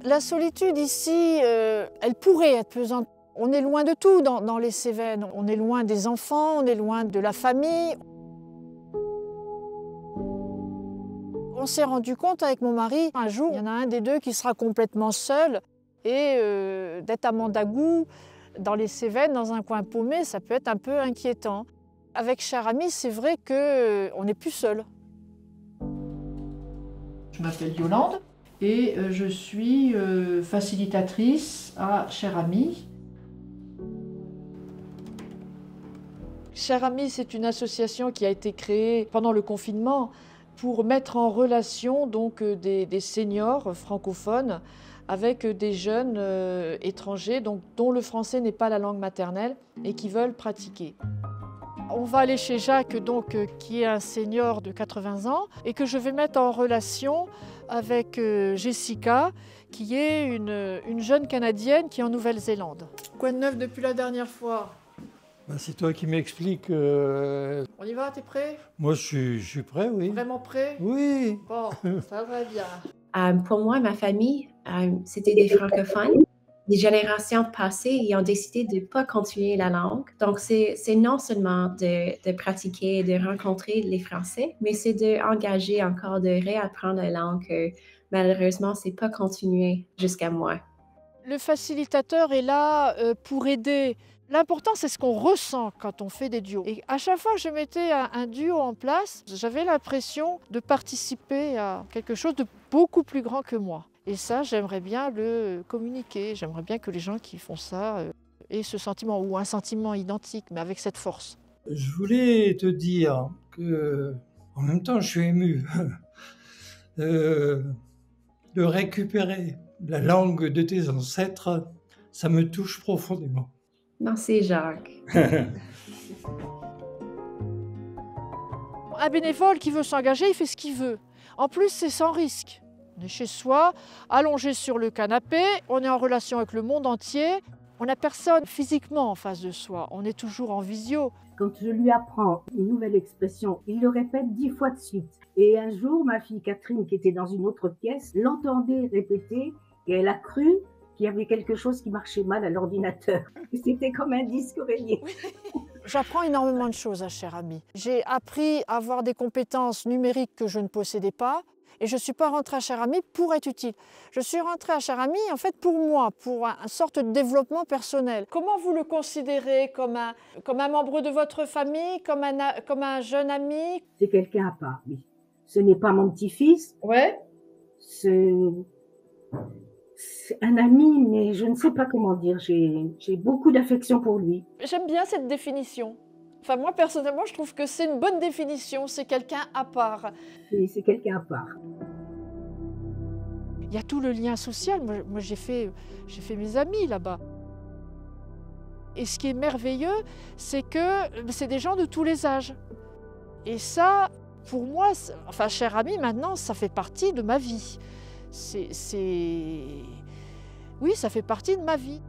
La solitude ici, elle pourrait être pesante. On est loin de tout dans les Cévennes. On est loin des enfants, on est loin de la famille. On s'est rendu compte avec mon mari, un jour, il y en a un des deux qui sera complètement seul. Et d'être à Mandagou, dans les Cévennes, dans un coin paumé, ça peut être un peu inquiétant. Avec Chère Amie, c'est vrai qu'on n'est plus seul. Je m'appelle Yolande et je suis facilitatrice à Chère Amie. Chère Amie, c'est une association qui a été créée pendant le confinement pour mettre en relation donc, des seniors francophones avec des jeunes étrangers donc, dont le français n'est pas la langue maternelle et qui veulent pratiquer. On va aller chez Jacques, donc, qui est un senior de 80 ans, et que je vais mettre en relation avec Jessica, qui est une jeune Canadienne qui est en Nouvelle-Zélande. Quoi de neuf depuis la dernière fois? Ben, c'est toi qui m'expliques. On y va, t'es prêt? Moi, je suis prêt, oui. Vraiment prêt? Oui. Bon, ça va bien. Pour moi, ma famille, c'était des francophones. Les générations passées, ils ont décidé de ne pas continuer la langue. Donc, c'est non seulement de pratiquer, de rencontrer les Français, mais c'est d'engager encore, de réapprendre la langue que malheureusement, ce n'est pas continué jusqu'à moi. Le facilitateur est là pour aider. L'important, c'est ce qu'on ressent quand on fait des duos. Et à chaque fois que je mettais un duo en place, j'avais l'impression de participer à quelque chose de beaucoup plus grand que moi. Et ça, j'aimerais bien le communiquer. J'aimerais bien que les gens qui font ça aient ce sentiment, ou un sentiment identique, mais avec cette force. Je voulais te dire que, en même temps, je suis ému de récupérer la langue de tes ancêtres. Ça me touche profondément. Merci, Jacques. Un bénévole qui veut s'engager, il fait ce qu'il veut. En plus, c'est sans risque. On est chez soi, allongé sur le canapé, on est en relation avec le monde entier. On n'a personne physiquement en face de soi, on est toujours en visio. Quand je lui apprends une nouvelle expression, il le répète 10 fois de suite. Et un jour, ma fille Catherine, qui était dans une autre pièce, l'entendait répéter et elle a cru qu'il y avait quelque chose qui marchait mal à l'ordinateur. C'était comme un disque rayé. J'apprends énormément de choses à Chère Amie. J'ai appris à avoir des compétences numériques que je ne possédais pas. Et je ne suis pas rentrée à Chère Amie pour être utile. Je suis rentrée à Chère Amie en fait pour moi, pour une sorte de développement personnel. Comment vous le considérez? Comme un membre de votre famille? Comme un jeune ami? C'est quelqu'un à part, oui. Ce n'est pas mon petit-fils. Ouais. C'est un ami, mais je ne sais pas comment dire. J'ai beaucoup d'affection pour lui. J'aime bien cette définition. Enfin, moi, personnellement, je trouve que c'est une bonne définition. C'est quelqu'un à part. Oui, c'est quelqu'un à part. Il y a tout le lien social. Moi j'ai fait mes amis là-bas. Et ce qui est merveilleux, c'est que c'est des gens de tous les âges. Et ça, pour moi, enfin, Chère Amie, maintenant, ça fait partie de ma vie. Oui, ça fait partie de ma vie.